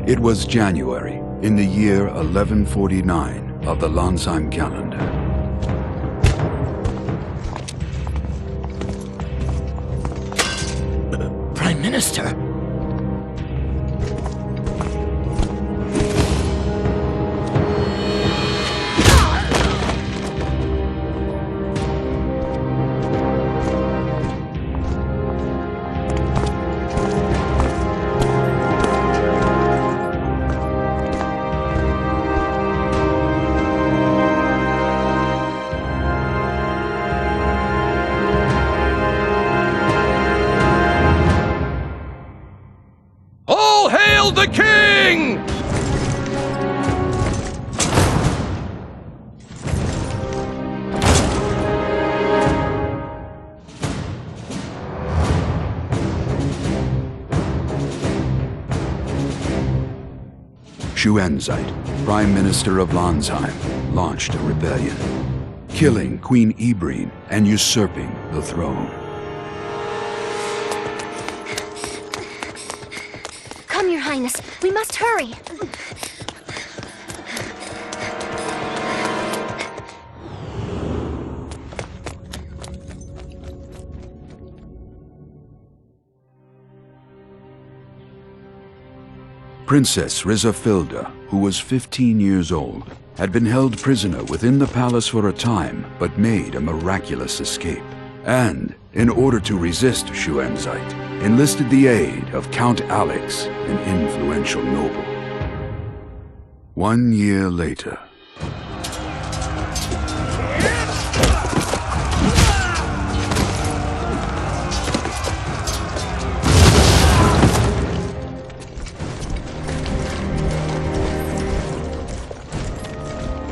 It was January, in the year 1149 of the Lanzheim calendar. Prime Minister? The king! Schuenzeit, Prime Minister of Lanzheim, launched a rebellion, killing Queen Ibrin and usurping the throne. Come, Your Highness. We must hurry. Princess Rizafilda, who was 15 years old, had been held prisoner within the palace for a time, but made a miraculous escape. And, in order to resist Schuenzeit, enlisted the aid of Count Alex, an influential noble. 1 year later.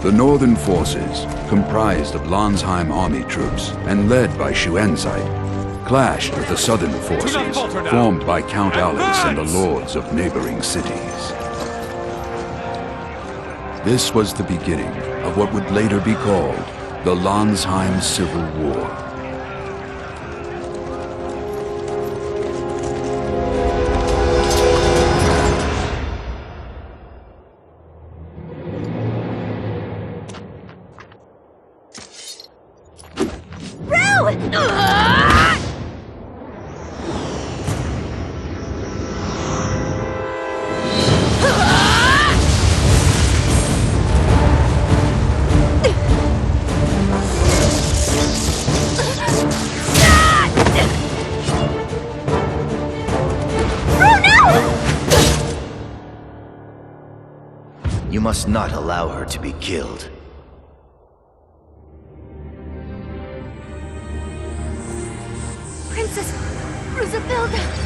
The northern forces, comprised of Lanzheim army troops and led by Schuenzeit, clashed with the southern forces, formed by Count Alex and the lords of neighboring cities. This was the beginning of what would later be called the Lanzheim Civil War. You must not allow her to be killed. Princess Rizafilda!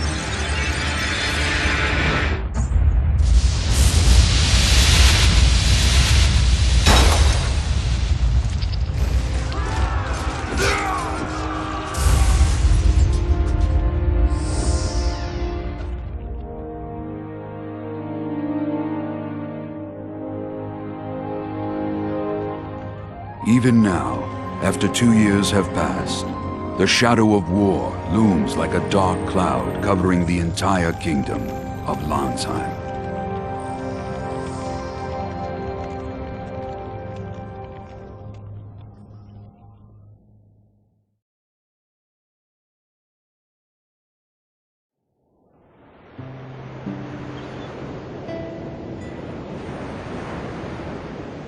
Even now, after 2 years have passed, the shadow of war looms like a dark cloud covering the entire kingdom of Lanzheim.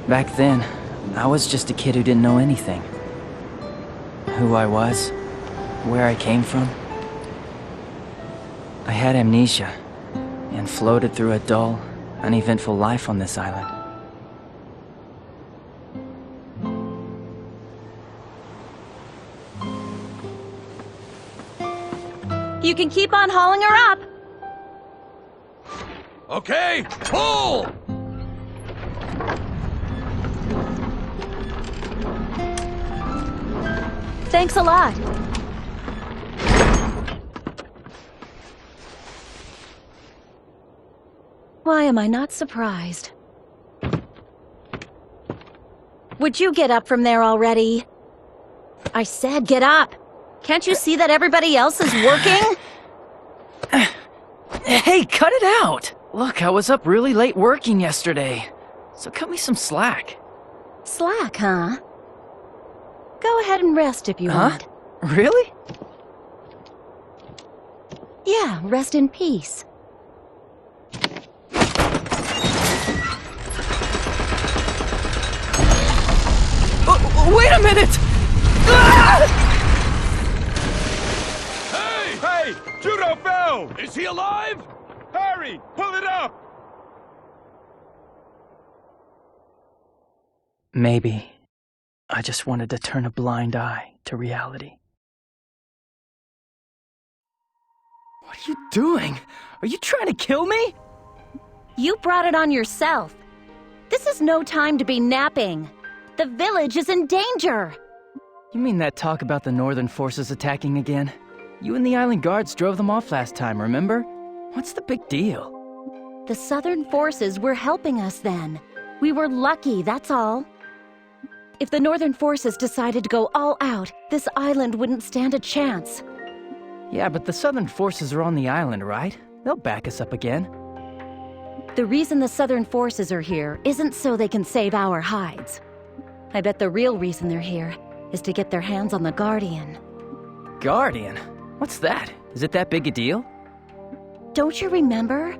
Back then, I was just a kid who didn't know anything. Who I was, where I came from. I had amnesia, and floated through a dull, uneventful life on this island. You can keep on hauling her up! Okay, pull! Thanks a lot. Why am I not surprised? Would you get up from there already? I said get up! Can't you see that everybody else is working? Hey, cut it out! Look, I was up really late working yesterday, so cut me some slack. Slack, huh? Go ahead and rest if you want. Really? Yeah, rest in peace. Wait a minute! Ah! Hey! Judo fell! Is he alive? Hurry! Pull it up! Maybe I just wanted to turn a blind eye to reality. What are you doing? Are you trying to kill me? You brought it on yourself. This is no time to be napping. The village is in danger. You mean that talk about the northern forces attacking again? You and the island guards drove them off last time, remember? What's the big deal? The southern forces were helping us then. We were lucky, that's all. If the northern forces decided to go all out, this island wouldn't stand a chance. Yeah, but the southern forces are on the island, right? They'll back us up again. The reason the southern forces are here isn't so they can save our hides. I bet the real reason they're here is to get their hands on the Guardian. Guardian? What's that? Is it that big a deal? Don't you remember?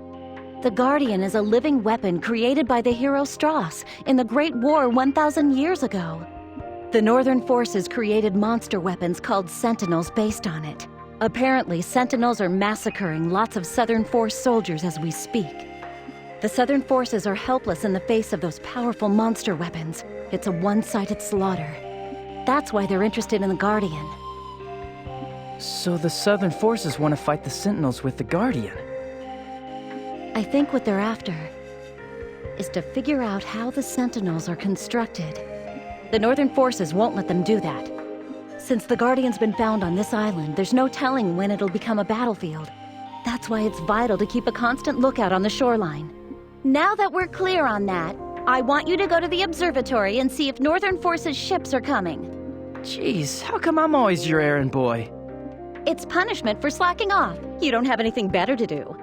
The Guardian is a living weapon created by the hero Strauss in the Great War 1,000 years ago. The northern forces created monster weapons called Sentinels based on it. Apparently, Sentinels are massacring lots of Southern Force soldiers as we speak. The Southern forces are helpless in the face of those powerful monster weapons. It's a one-sided slaughter. That's why they're interested in the Guardian. So the southern forces want to fight the Sentinels with the Guardian? I think what they're after is to figure out how the Sentinels are constructed. The northern forces won't let them do that. Since the Guardian's been found on this island, there's no telling when it'll become a battlefield. That's why it's vital to keep a constant lookout on the shoreline. Now that we're clear on that, I want you to go to the observatory and see if Northern Forces ships are coming. Jeez, how come I'm always your errand boy? It's punishment for slacking off. You don't have anything better to do.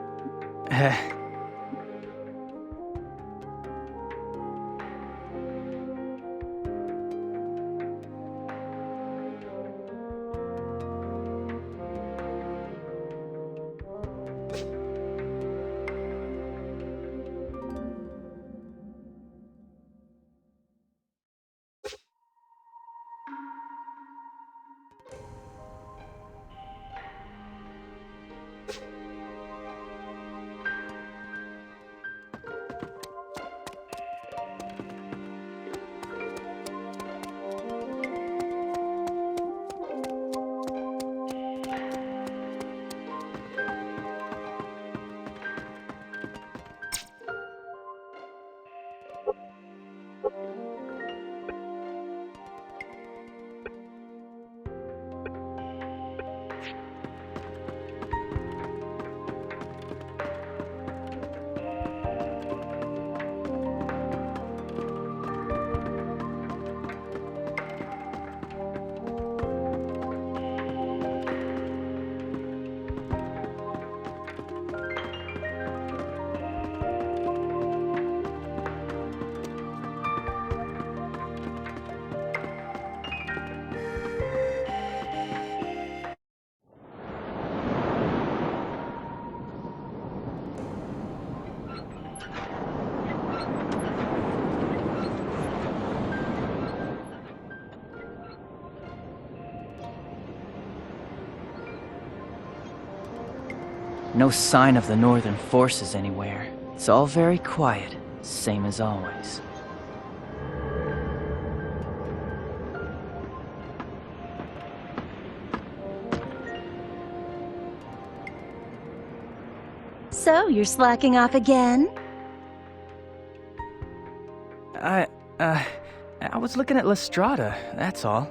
No sign of the northern forces anywhere. It's all very quiet, same as always. So, you're slacking off again? I was looking at Strada, that's all.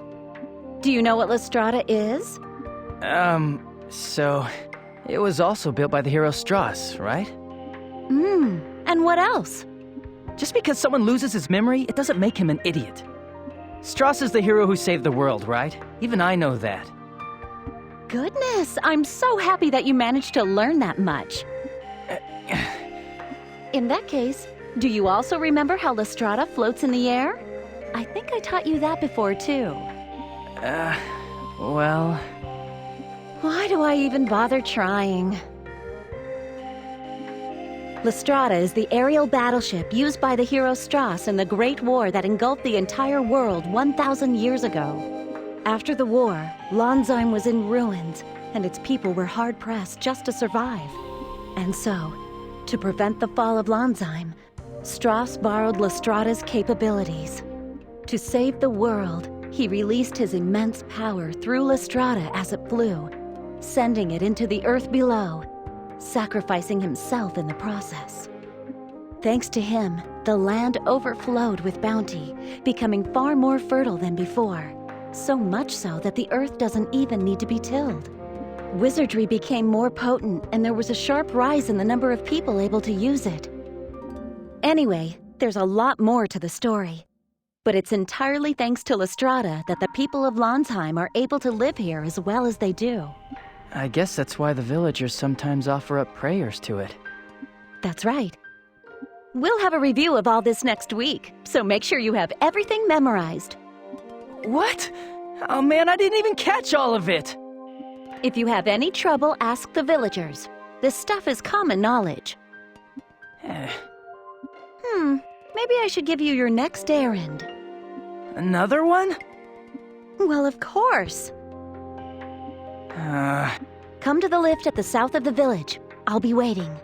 Do you know what Strada is? So... It was also built by the hero Strauss, right? And what else? Just because someone loses his memory, it doesn't make him an idiot. Strauss is the hero who saved the world, right? Even I know that. Goodness, I'm so happy that you managed to learn that much. In that case, do you also remember how Strada floats in the air? I think I taught you that before, too. Well... Why do I even bother trying? Strada is the aerial battleship used by the hero Strauss in the Great War that engulfed the entire world 1,000 years ago. After the war, Lanzheim was in ruins, and its people were hard-pressed just to survive. And so, to prevent the fall of Lanzheim, Strauss borrowed Strada's capabilities. To save the world, he released his immense power through Strada as it flew, sending it into the earth below, sacrificing himself in the process. Thanks to him, the land overflowed with bounty, becoming far more fertile than before, so much so that the earth doesn't even need to be tilled. Wizardry became more potent, and there was a sharp rise in the number of people able to use it. Anyway, there's a lot more to the story. But it's entirely thanks to Strada that the people of Lanzheim are able to live here as well as they do. I guess that's why the villagers sometimes offer up prayers to it. That's right. We'll have a review of all this next week, so make sure you have everything memorized. What? Oh man, I didn't even catch all of it! If you have any trouble, ask the villagers. This stuff is common knowledge. Maybe I should give you your next errand. Another one? Well, of course. Come to the lift at the south of the village. I'll be waiting.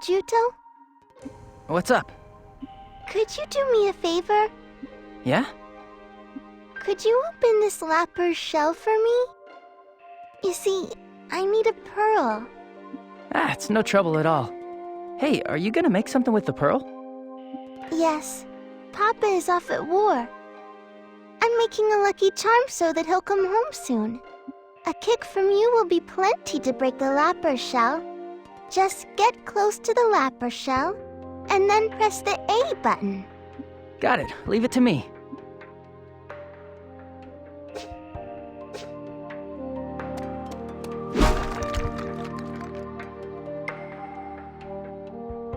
Juto? What's up? Could you do me a favor? Yeah? Could you open this lapper's shell for me? You see, I need a pearl. Ah, it's no trouble at all. Hey, are you gonna make something with the pearl? Yes. Papa is off at war. I'm making a lucky charm so that he'll come home soon. A kick from you will be plenty to break the lapper shell. Just get close to the lapper shell, and then press the A button. Got it. Leave it to me.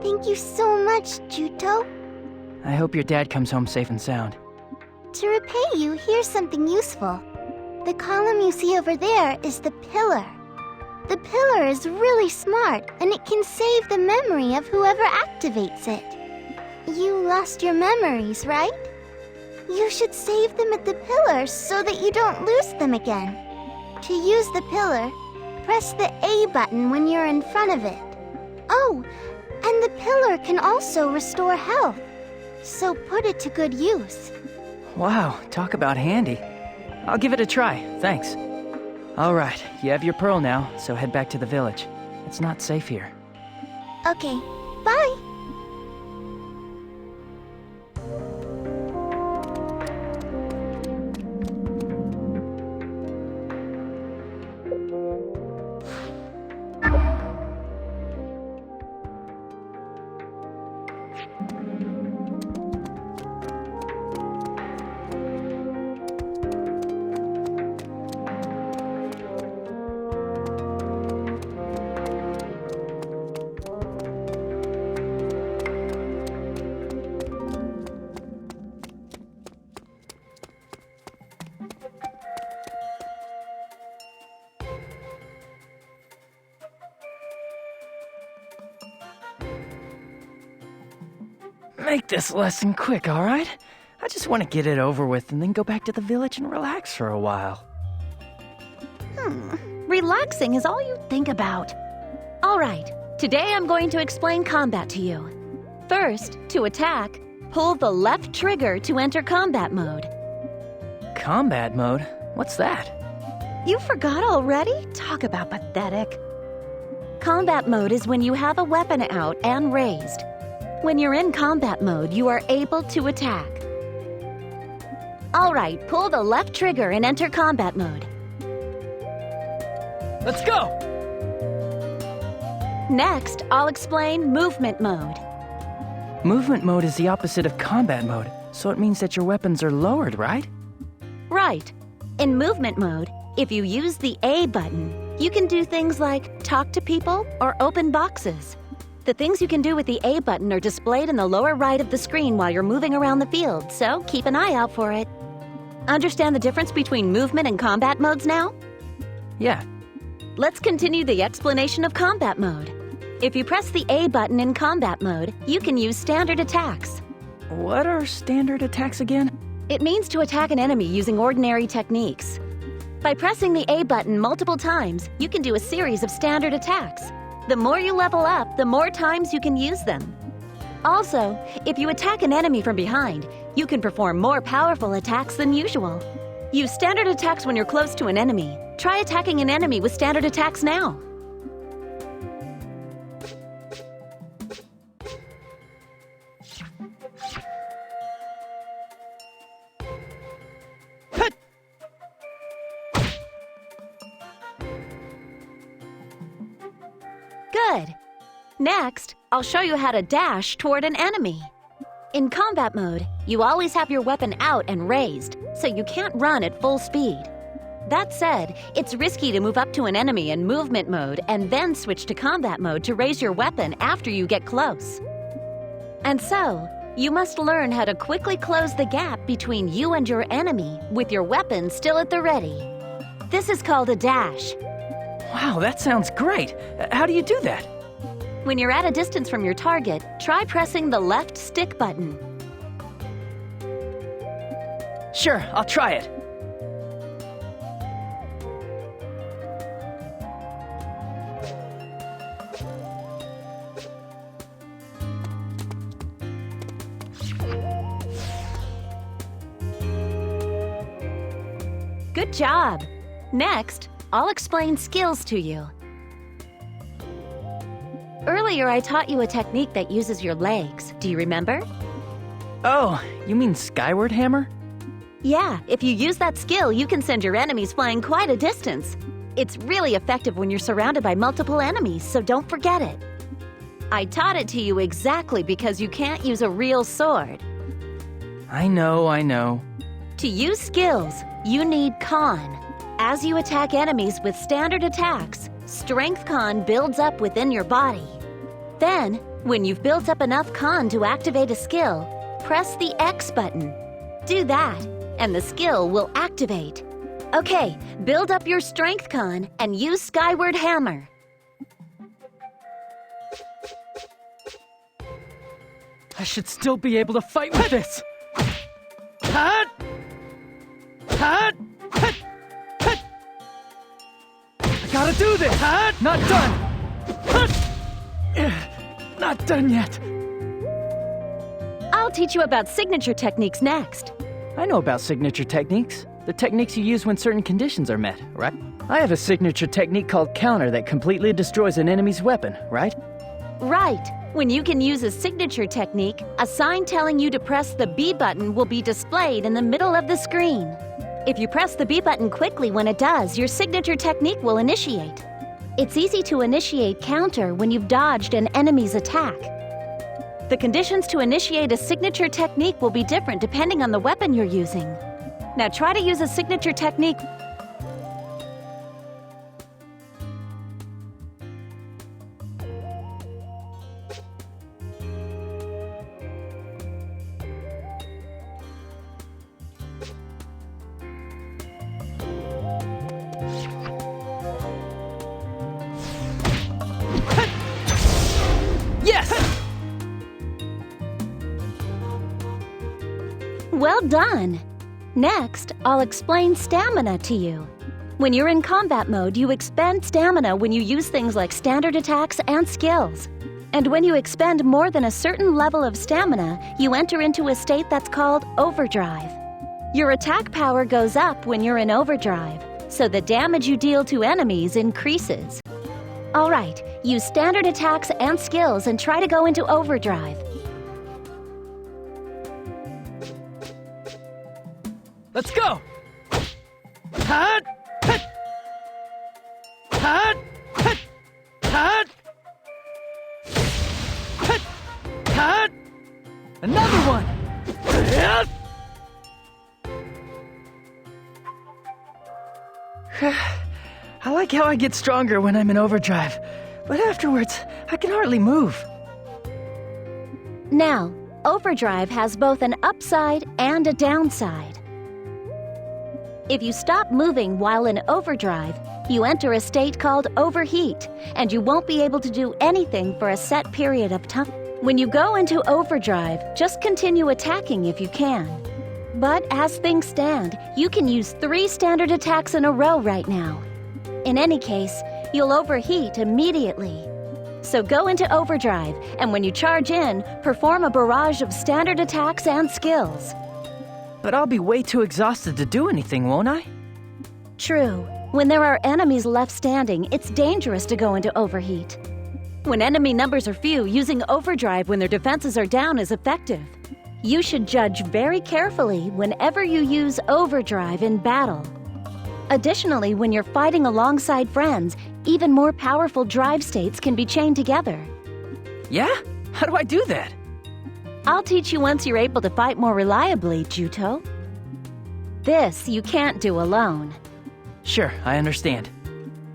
Thank you so much, Juto. I hope your dad comes home safe and sound. To repay you, here's something useful. The column you see over there is the pillar. The pillar is really smart, and it can save the memory of whoever activates it. You lost your memories, right? You should save them at the pillar so that you don't lose them again. To use the pillar, press the A button when you're in front of it. Oh, and the pillar can also restore health, so put it to good use. Wow, talk about handy. I'll give it a try, thanks. All right, you have your pearl now, so head back to the village. It's not safe here. Okay, bye! Make this lesson quick, all right? I just want to get it over with and then go back to the village and relax for a while. Relaxing is all you think about. All right, today I'm going to explain combat to you. First, to attack, pull the left trigger to enter combat mode. Combat mode? What's that? You forgot already? Talk about pathetic. Combat mode is when you have a weapon out and raised. When you're in combat mode, you are able to attack. All right, pull the left trigger and enter combat mode. Let's go! Next, I'll explain movement mode. Movement mode is the opposite of combat mode, so it means that your weapons are lowered, right? Right. In movement mode, if you use the A button, you can do things like talk to people or open boxes. The things you can do with the A button are displayed in the lower right of the screen while you're moving around the field, so keep an eye out for it. Understand the difference between movement and combat modes now? Yeah. Let's continue the explanation of combat mode. If you press the A button in combat mode, you can use standard attacks. What are standard attacks again? It means to attack an enemy using ordinary techniques. By pressing the A button multiple times, you can do a series of standard attacks. The more you level up, the more times you can use them. Also, if you attack an enemy from behind, you can perform more powerful attacks than usual. Use standard attacks when you're close to an enemy. Try attacking an enemy with standard attacks now. Next, I'll show you how to dash toward an enemy. In combat mode, you always have your weapon out and raised, so you can't run at full speed. That said, it's risky to move up to an enemy in movement mode and then switch to combat mode to raise your weapon after you get close. And so, you must learn how to quickly close the gap between you and your enemy with your weapon still at the ready. This is called a dash. Wow, that sounds great. How do you do that? When you're at a distance from your target, try pressing the left stick button. Sure, I'll try it. Good job! Next, I'll explain skills to you. Earlier, I taught you a technique that uses your legs. Do you remember? Oh, you mean skyward hammer? Yeah, if you use that skill, you can send your enemies flying quite a distance. It's really effective when you're surrounded by multiple enemies, so don't forget it. I taught it to you exactly because you can't use a real sword. I know. To use skills, you need Con. As you attack enemies with standard attacks, Strength Con builds up within your body. Then, when you've built up enough Con to activate a skill, press the X button. Do that, and the skill will activate. Okay, build up your Strength Con and use Skyward Hammer. I should still be able to fight with this. Hut! Hut! Hut! Hut! I gotta do this! Hut! Not done! Hut! Not done yet. I'll teach you about signature techniques next. I know about signature techniques. The techniques you use when certain conditions are met, right? I have a signature technique called counter that completely destroys an enemy's weapon, right? Right. When you can use a signature technique, a sign telling you to press the B button will be displayed in the middle of the screen. If you press the B button quickly when it does, your signature technique will initiate. It's easy to initiate counter when you've dodged an enemy's attack. The conditions to initiate a signature technique will be different depending on the weapon you're using. Now try to use a signature technique. Yes! Well done! Next, I'll explain stamina to you. When you're in combat mode, you expend stamina when you use things like standard attacks and skills. And when you expend more than a certain level of stamina, you enter into a state that's called overdrive. Your attack power goes up when you're in overdrive, so the damage you deal to enemies increases. All right, use standard attacks and skills and try to go into overdrive. Let's go! Hut! Hut! Hut! Hut! Hut! Hut! Hut! Another one! Hut! I like how I get stronger when I'm in overdrive, but afterwards, I can hardly move. Now, overdrive has both an upside and a downside. If you stop moving while in overdrive, you enter a state called overheat, and you won't be able to do anything for a set period of time. When you go into overdrive, just continue attacking if you can. But as things stand, you can use 3 standard attacks in a row right now. In any case, you'll overheat immediately. So go into overdrive, and when you charge in, perform a barrage of standard attacks and skills. But I'll be way too exhausted to do anything, won't I? True. When there are enemies left standing, it's dangerous to go into overheat. When enemy numbers are few, using overdrive when their defenses are down is effective. You should judge very carefully whenever you use overdrive in battle. Additionally, when you're fighting alongside friends, even more powerful drive states can be chained together. Yeah? How do I do that? I'll teach you once you're able to fight more reliably, Juto. This you can't do alone. Sure, I understand.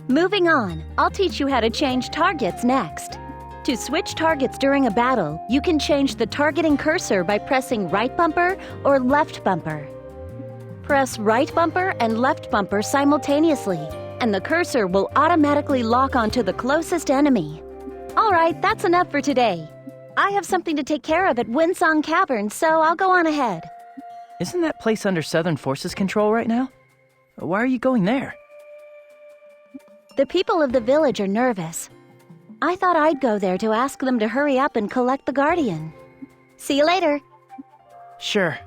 Moving on, I'll teach you how to change targets next. To switch targets during a battle, you can change the targeting cursor by pressing right bumper or left bumper. Press right bumper and left bumper simultaneously, and the cursor will automatically lock onto the closest enemy. All right, that's enough for today. I have something to take care of at Winsong Cavern, so I'll go on ahead. Isn't that place under Southern Forces control right now? Why are you going there? The people of the village are nervous. I thought I'd go there to ask them to hurry up and collect the Guardian. See you later. Sure.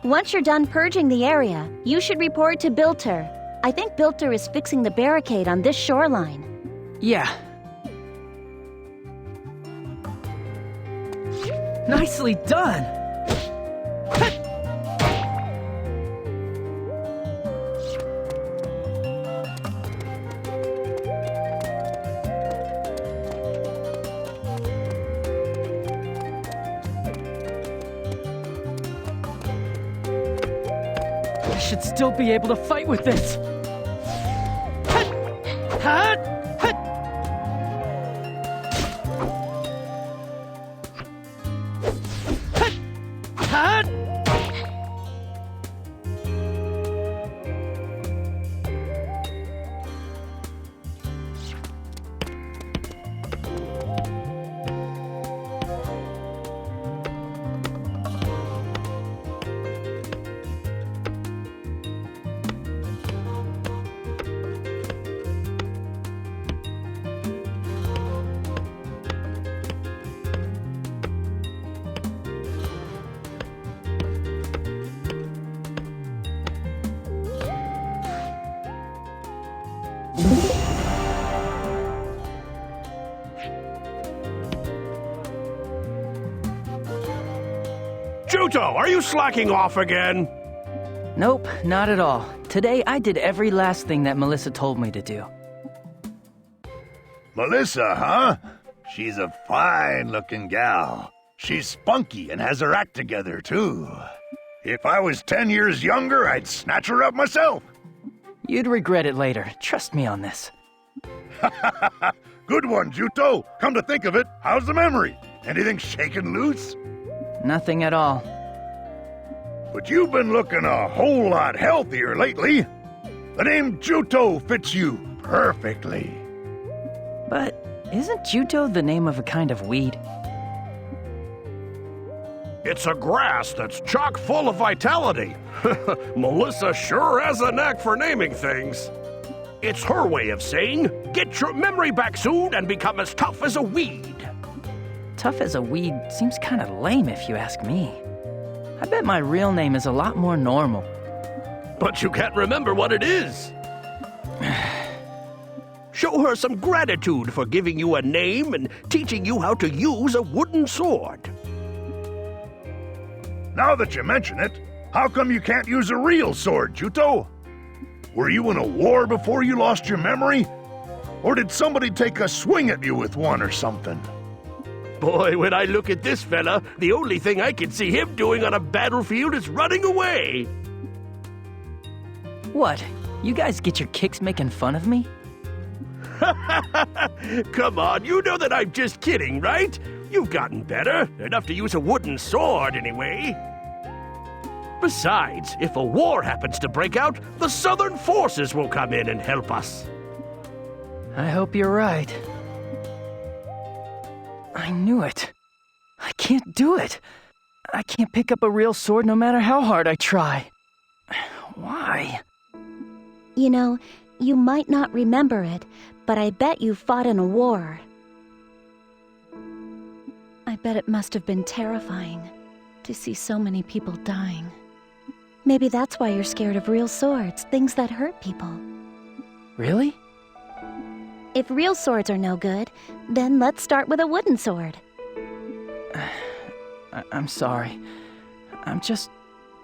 Once you're done purging the area, you should report to Bilter. I think Bilter is fixing the barricade on this shoreline. Yeah. Nicely done! I should still be able to fight with this! Juto, are you slacking off again? Nope, not at all. Today I did every last thing that Melissa told me to do. Melissa, huh? She's a fine-looking gal. She's spunky and has her act together, too. If I was 10 years younger, I'd snatch her up myself. You'd regret it later. Trust me on this. Good one, Juto. Come to think of it, how's the memory? Anything shaken loose? Nothing at all. But you've been looking a whole lot healthier lately. The name Juto fits you perfectly. But isn't Juto the name of a kind of weed? It's a grass that's chock full of vitality. Melissa sure has a knack for naming things. It's her way of saying, get your memory back soon and become as tough as a weed. Tough as a weed seems kind of lame if you ask me. I bet my real name is a lot more normal. But you can't remember what it is. Show her some gratitude for giving you a name and teaching you how to use a wooden sword. Now that you mention it, how come you can't use a real sword, Juto? Were you in a war before you lost your memory? Or did somebody take a swing at you with one or something? Boy, when I look at this fella, the only thing I can see him doing on a battlefield is running away. What? You guys get your kicks making fun of me? Come on, you know that I'm just kidding, right? You've gotten better, enough to use a wooden sword anyway. Besides, if a war happens to break out, the Southern Forces will come in and help us. I hope you're right. I knew it. I can't do it. I can't pick up a real sword no matter how hard I try. Why? You know, you might not remember it, but I bet you fought in a war. I bet it must have been terrifying to see so many people dying. Maybe that's why you're scared of real swords, things that hurt people. Really? If real swords are no good, then let's start with a wooden sword. I'm sorry. I'm just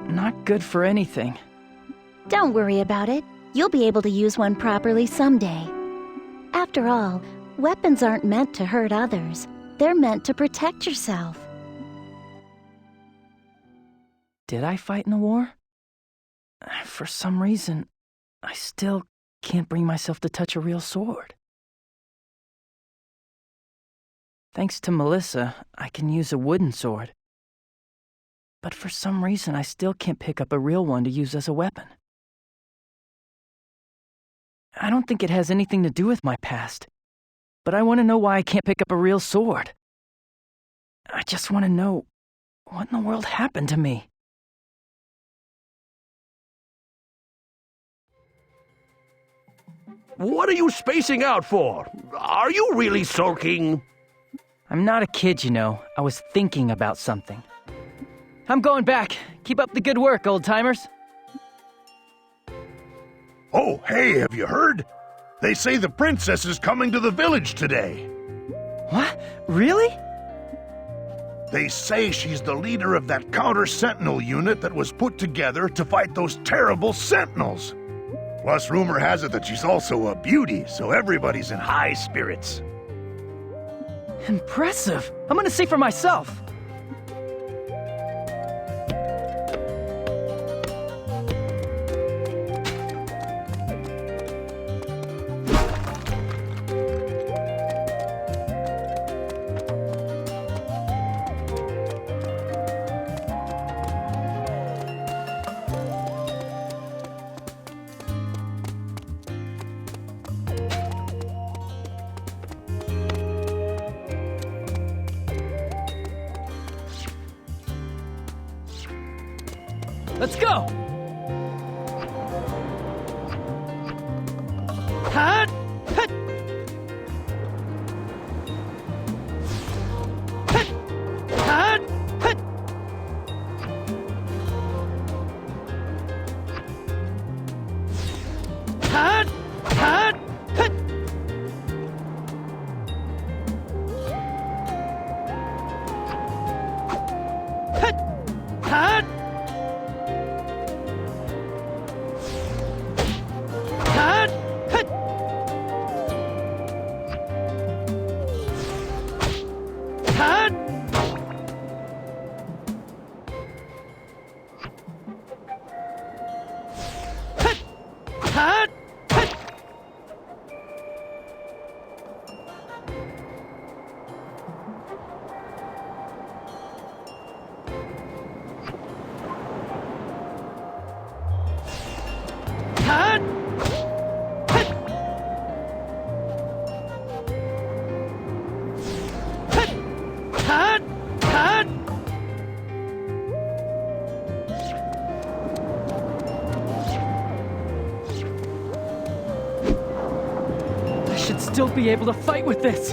not good for anything. Don't worry about it. You'll be able to use one properly someday. After all, weapons aren't meant to hurt others. They're meant to protect yourself. Did I fight in the war? For some reason, I still can't bring myself to touch a real sword. Thanks to Melissa, I can use a wooden sword. But for some reason, I still can't pick up a real one to use as a weapon. I don't think it has anything to do with my past, but I want to know why I can't pick up a real sword. I just want to know what in the world happened to me. What are you spacing out for? Are you really sulking? I'm not a kid, you know. I was thinking about something. I'm going back. Keep up the good work, old-timers. Oh, hey, have you heard? They say the princess is coming to the village today. What? Really? They say she's the leader of that counter-sentinel unit that was put together to fight those terrible sentinels. Plus, rumor has it that she's also a beauty, so everybody's in high spirits. Impressive. I'm gonna see for myself. Let's go! Hut! Hut! Hut! Hut! Hut! Hut! Hut! Hut! Hut! Hut! I should still be able to fight with this.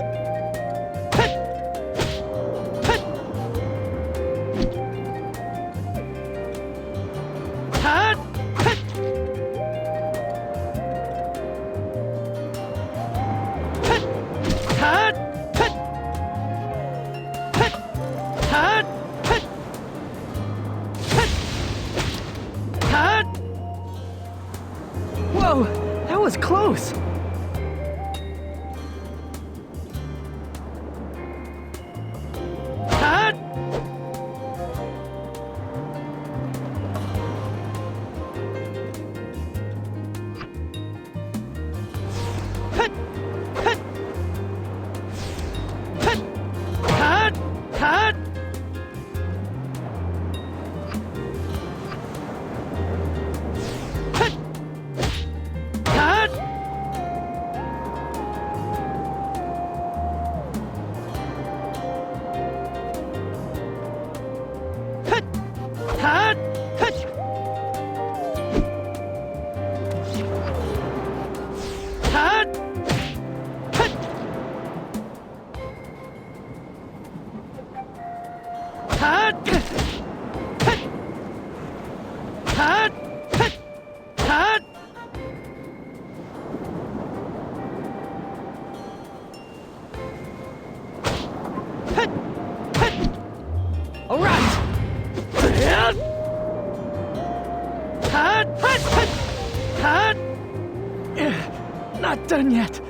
Whoa, that was close. Not done yet.